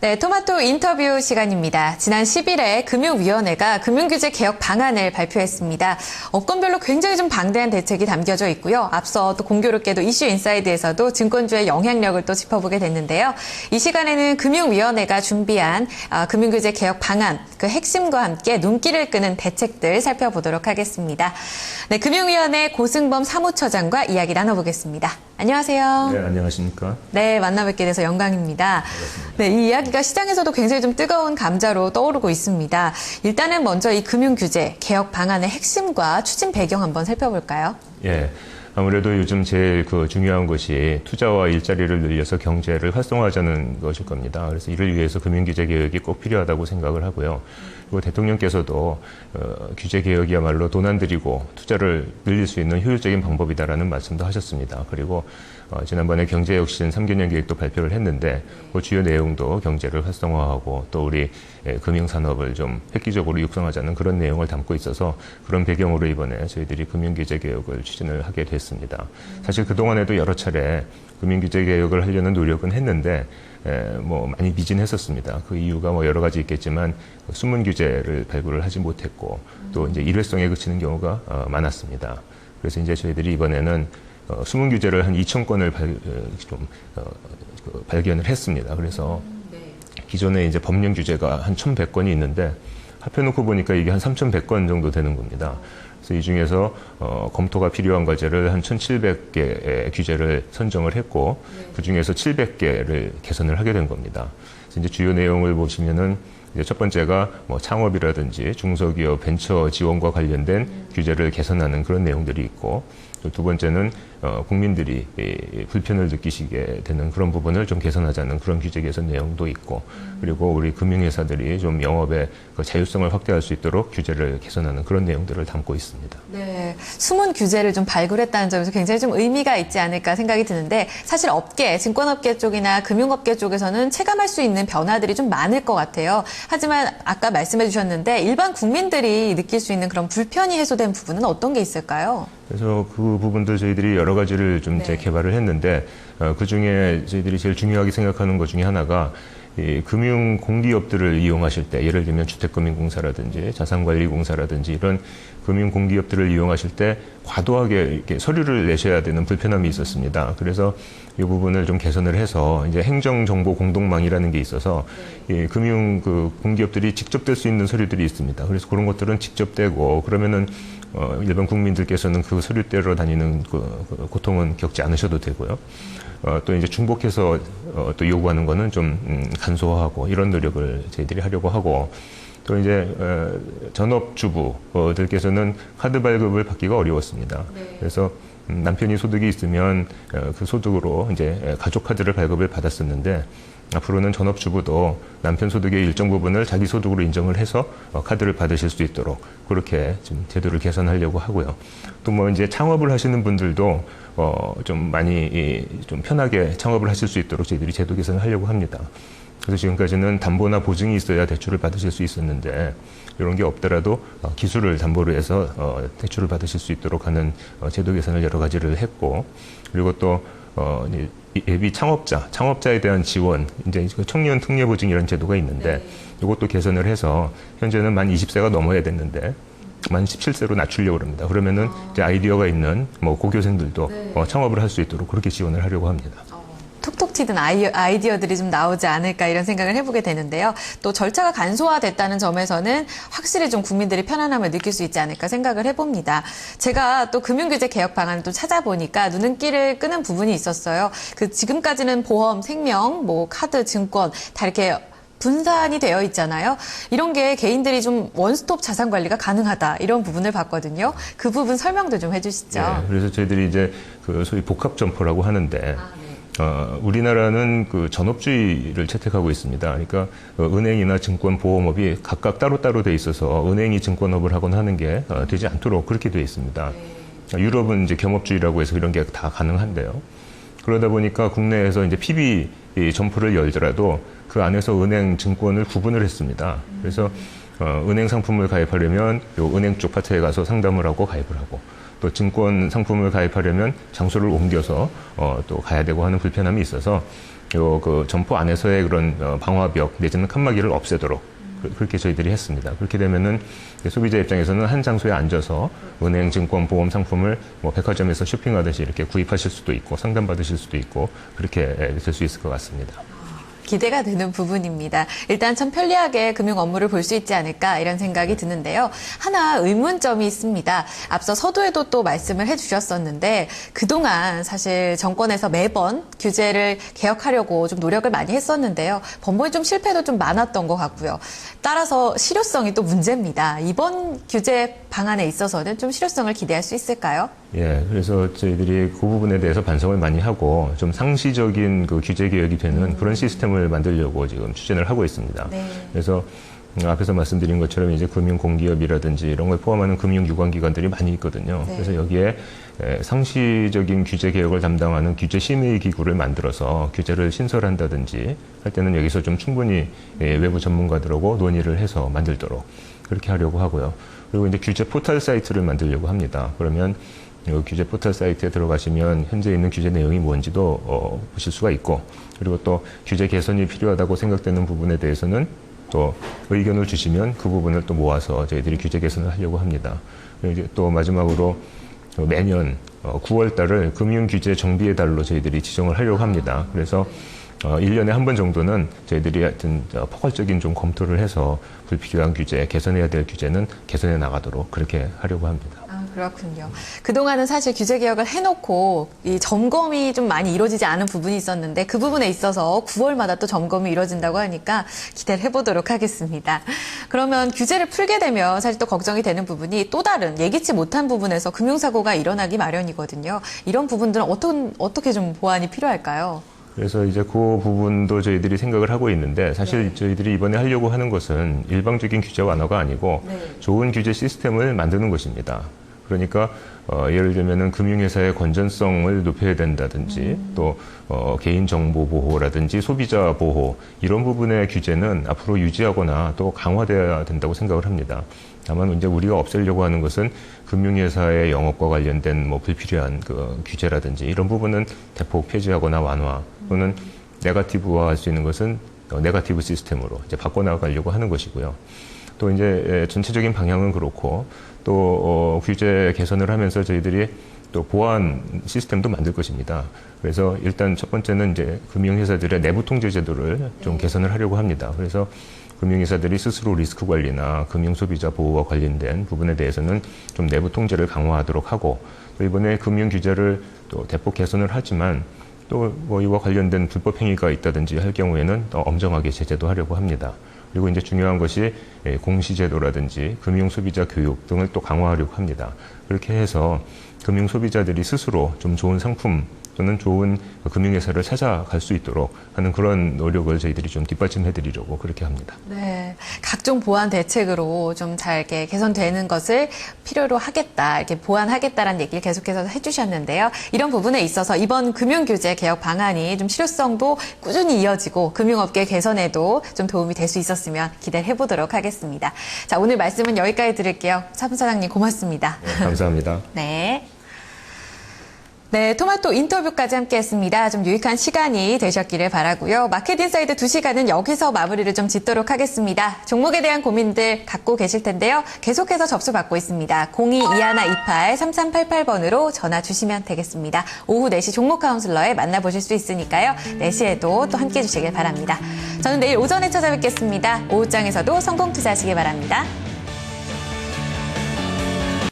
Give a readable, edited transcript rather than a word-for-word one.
네, 토마토 인터뷰 시간입니다. 지난 10일에 금융위원회가 금융규제 개혁 방안을 발표했습니다. 업권별로 굉장히 좀 방대한 대책이 담겨져 있고요. 앞서 또 공교롭게도 이슈 인사이드에서도 증권주의 영향력을 또 짚어보게 됐는데요. 이 시간에는 금융위원회가 준비한 금융규제 개혁 방안, 그 핵심과 함께 눈길을 끄는 대책들 살펴보도록 하겠습니다. 네, 금융위원회 고승범 사무처장과 이야기 나눠보겠습니다. 안녕하세요. 네, 안녕하십니까? 네, 만나뵙게 돼서 영광입니다. 반갑습니다. 네, 이 이야기가 시장에서도 굉장히 좀 뜨거운 감자로 떠오르고 있습니다. 일단은 먼저 이 금융규제 개혁 방안의 핵심과 추진 배경 한번 살펴볼까요? 예. 아무래도 요즘 제일 중요한 것이 투자와 일자리를 늘려서 경제를 활성화하자는 것일 겁니다. 그래서 이를 위해서 금융규제 개혁이 꼭 필요하다고 생각을 하고요. 그리고 대통령께서도 규제 개혁이야말로 돈 안 들이고 투자를 늘릴 수 있는 효율적인 방법이다라는 말씀도 하셨습니다. 그리고 지난번에 경제혁신 3개년 계획도 발표를 했는데 그 주요 내용도 경제를 활성화하고 또 우리 금융산업을 좀 획기적으로 육성하자는 그런 내용을 담고 있어서 그런 배경으로 이번에 저희들이 금융규제 개혁을 추진을 하게 됐습니다. 사실 그동안에도 여러 차례 금융규제 개혁을 하려는 노력은 했는데 많이 미진했었습니다. 그 이유가 여러 가지 있겠지만 숨은 규제를 발굴을 하지 못했고 또 이제 일회성에 그치는 경우가 많았습니다. 그래서 이제 저희들이 이번에는 숨은 규제를 한 2,000건을 발견을 했습니다. 그래서 기존에 이제 법령 규제가 한 1,100건이 있는데 합해놓고 보니까 이게 한 3,100건 정도 되는 겁니다. 그래서 이 중에서 검토가 필요한 과제를 한 1,700개의 규제를 선정을 했고 그 중에서 700개를 개선을 하게 된 겁니다. 그래서 이제 주요 내용을 보시면은 이제 첫 번째가 창업이라든지 중소기업 벤처 지원과 관련된 규제를 개선하는 그런 내용들이 있고 또 두 번째는 국민들이 불편을 느끼시게 되는 그런 부분을 좀 개선하자는 그런 규제 개선 내용도 있고 그리고 우리 금융회사들이 좀 영업의 자율성을 확대할 수 있도록 규제를 개선하는 그런 내용들을 담고 있습니다. 네, 숨은 규제를 좀 발굴했다는 점에서 굉장히 좀 의미가 있지 않을까 생각이 드는데 사실 업계, 증권업계 쪽이나 금융업계 쪽에서는 체감할 수 있는 변화들이 좀 많을 것 같아요. 하지만 아까 말씀해 주셨는데 일반 국민들이 느낄 수 있는 그런 불편이 해소된 부분은 어떤 게 있을까요? 그래서 그 부분도 저희들이 여러 가지를 좀 이제 개발을 했는데 그 중에 저희들이 제일 중요하게 생각하는 것 중에 하나가 이 금융 공기업들을 이용하실 때 예를 들면 주택금융공사라든지 자산관리공사라든지 이런 금융 공기업들을 이용하실 때 과도하게 이렇게 서류를 내셔야 되는 불편함이 있었습니다. 그래서 이 부분을 좀 개선을 해서 이제 행정정보 공동망이라는 게 있어서 이 금융 공기업들이 직접 뗄 수 있는 서류들이 있습니다. 그래서 그런 것들은 직접 떼고 그러면은 일반 국민들께서는 그 서류 떼러 다니는 고통은 겪지 않으셔도 되고요. 또 이제 중복해서 또 요구하는 거는 좀 간소화하고 이런 노력을 저희들이 하려고 하고 또 이제 전업주부들께서는 카드 발급을 받기가 어려웠습니다. 그래서 남편이 소득이 있으면 그 소득으로 이제 가족 카드를 발급을 받았었는데 앞으로는 전업주부도 남편 소득의 일정 부분을 자기 소득으로 인정을 해서 카드를 받으실 수 있도록 그렇게 좀 제도를 개선하려고 하고요. 또 이제 창업을 하시는 분들도 좀 많이 좀 편하게 창업을 하실 수 있도록 저희들이 제도 개선을 하려고 합니다. 그래서 지금까지는 담보나 보증이 있어야 대출을 받으실 수 있었는데 이런 게 없더라도 기술을 담보로 해서 대출을 받으실 수 있도록 하는 제도 개선을 여러 가지를 했고 그리고 또 예비 창업자에 대한 지원, 이제 청년 특례 보증 이런 제도가 있는데 이것도 개선을 해서 현재는 만 20세가 넘어야 됐는데 만 17세로 낮추려고 합니다. 그러면은 이제 아이디어가 있는 고교생들도 창업을 할 수 있도록 그렇게 지원을 하려고 합니다. 톡톡 튀는 아이디어들이 좀 나오지 않을까 이런 생각을 해보게 되는데요. 또 절차가 간소화됐다는 점에서는 확실히 좀 국민들이 편안함을 느낄 수 있지 않을까 생각을 해봅니다. 제가 또 금융규제 개혁 방안을 또 찾아보니까 눈길을 끄는 부분이 있었어요. 지금까지는 보험, 생명, 카드, 증권 다 이렇게 분산이 되어 있잖아요. 이런 게 개인들이 좀 원스톱 자산 관리가 가능하다 이런 부분을 봤거든요. 그 부분 설명도 좀 해주시죠. 네, 그래서 저희들이 이제 소위 복합 점포라고 하는데 우리나라는 전업주의를 채택하고 있습니다. 그러니까 은행이나 증권, 보험업이 각각 따로따로 돼 있어서 은행이 증권업을 하거나 하는 게 되지 않도록 그렇게 돼 있습니다. 유럽은 이제 겸업주의라고 해서 이런 게 다 가능한데요. 그러다 보니까 국내에서 이제 PB 점포를 열더라도 그 안에서 은행, 증권을 구분을 했습니다. 그래서 은행 상품을 가입하려면 요 은행 쪽 파트에 가서 상담을 하고 가입을 하고 또 증권 상품을 가입하려면 장소를 옮겨서 또 가야 되고 하는 불편함이 있어서 그 점포 안에서의 그런 방화벽 내지는 칸막이를 없애도록 그렇게 저희들이 했습니다. 그렇게 되면은 소비자 입장에서는 한 장소에 앉아서 은행, 증권, 보험 상품을 뭐 백화점에서 쇼핑하듯이 이렇게 구입하실 수도 있고 상담받으실 수도 있고 그렇게 될 수 있을 것 같습니다. 기대가 되는 부분입니다. 일단 참 편리하게 금융 업무를 볼 수 있지 않을까 이런 생각이 드는데요. 하나 의문점이 있습니다. 앞서 서두에도 또 말씀을 해주셨었는데 그동안 사실 정권에서 매번 규제를 개혁하려고 좀 노력을 많이 했었는데요. 번번이 좀 실패도 좀 많았던 것 같고요. 따라서 실효성이 또 문제입니다. 이번 규제 방안에 있어서는 좀 실효성을 기대할 수 있을까요? 예, 그래서 저희들이 그 부분에 대해서 반성을 많이 하고 좀 상시적인 그 규제 개혁이 되는 그런 시스템을 만들려고 지금 추진을 하고 있습니다. 네. 그래서 앞에서 말씀드린 것처럼 이제 금융공기업이라든지 이런 걸 포함하는 금융유관기관들이 많이 있거든요. 네. 그래서 여기에 상시적인 규제 개혁을 담당하는 규제심의기구를 만들어서 규제를 신설한다든지 할 때는 여기서 좀 충분히 외부 전문가들하고 논의를 해서 만들도록 그렇게 하려고 하고요. 그리고 이제 규제 포털 사이트를 만들려고 합니다. 그러면 이 규제 포털 사이트에 들어가시면 현재 있는 규제 내용이 뭔지도 보실 수가 있고 그리고 또 규제 개선이 필요하다고 생각되는 부분에 대해서는 또 의견을 주시면 그 부분을 또 모아서 저희들이 규제 개선을 하려고 합니다. 그리고 이제 또 마지막으로 매년 9월 달을 금융규제 정비의 달로 저희들이 지정을 하려고 합니다. 그래서 1년에 한 번 정도는 저희들이 하여튼 포괄적인 좀 검토를 해서 불필요한 규제, 개선해야 될 규제는 개선해 나가도록 그렇게 하려고 합니다. 그렇군요. 그동안은 사실 규제 개혁을 해놓고 이 점검이 좀 많이 이루어지지 않은 부분이 있었는데 그 부분에 있어서 9월마다 또 점검이 이루어진다고 하니까 기대를 해보도록 하겠습니다. 그러면 규제를 풀게 되면 사실 또 걱정이 되는 부분이 또 다른 예기치 못한 부분에서 금융사고가 일어나기 마련이거든요. 이런 부분들은 어떻게 좀 보완이 필요할까요? 그래서 이제 그 부분도 저희들이 생각을 하고 있는데 사실 저희들이 이번에 하려고 하는 것은 일방적인 규제 완화가 아니고 좋은 규제 시스템을 만드는 것입니다. 그러니까 예를 들면은 금융회사의 건전성을 높여야 된다든지 또 개인정보 보호라든지 소비자 보호 이런 부분의 규제는 앞으로 유지하거나 또 강화돼야 된다고 생각을 합니다. 다만 이제 우리가 없애려고 하는 것은 금융회사의 영업과 관련된 뭐 불필요한 그 규제라든지 이런 부분은 대폭 폐지하거나 완화 또는 네거티브화할 수 있는 것은 네거티브 시스템으로 이제 바꿔나가려고 하는 것이고요. 또 이제 전체적인 방향은 그렇고 또 규제 개선을 하면서 저희들이 또 보안 시스템도 만들 것입니다. 그래서 일단 첫 번째는 이제 금융회사들의 내부 통제 제도를 좀 개선을 하려고 합니다. 그래서 금융회사들이 스스로 리스크 관리나 금융 소비자 보호와 관련된 부분에 대해서는 좀 내부 통제를 강화하도록 하고 또 이번에 금융 규제를 또 대폭 개선을 하지만 또 뭐 이와 관련된 불법 행위가 있다든지 할 경우에는 더 엄정하게 제재도 하려고 합니다. 그리고 이제 중요한 것이 공시제도라든지 금융 소비자 교육 등을 또 강화하려고 합니다. 그렇게 해서 금융 소비자들이 스스로 좀 좋은 상품 또는 좋은 금융회사를 찾아갈 수 있도록 하는 그런 노력을 저희들이 좀 뒷받침해드리려고 그렇게 합니다. 네, 각종 보완 대책으로 좀 잘 이렇게 개선되는 것을 필요로 하겠다, 이렇게 보완하겠다라는 얘기를 계속해서 해주셨는데요. 이런 부분에 있어서 이번 금융규제 개혁 방안이 좀 실효성도 꾸준히 이어지고 금융업계 개선에도 좀 도움이 될 수 있었으면 기대를 해보도록 하겠습니다. 자, 오늘 말씀은 여기까지 드릴게요. 사무사장님 고맙습니다. 네, 감사합니다. 네. 네, 토마토 인터뷰까지 함께했습니다. 좀 유익한 시간이 되셨기를 바라고요. 마켓인사이드 2시간은 여기서 마무리를 좀 짓도록 하겠습니다. 종목에 대한 고민들 갖고 계실 텐데요. 계속해서 접수 받고 있습니다. 02-2128-3388번으로 전화 주시면 되겠습니다. 오후 4시 종목 카운슬러에 만나보실 수 있으니까요. 4시에도 또 함께해 주시길 바랍니다. 저는 내일 오전에 찾아뵙겠습니다. 오후장에서도 성공 투자하시길 바랍니다.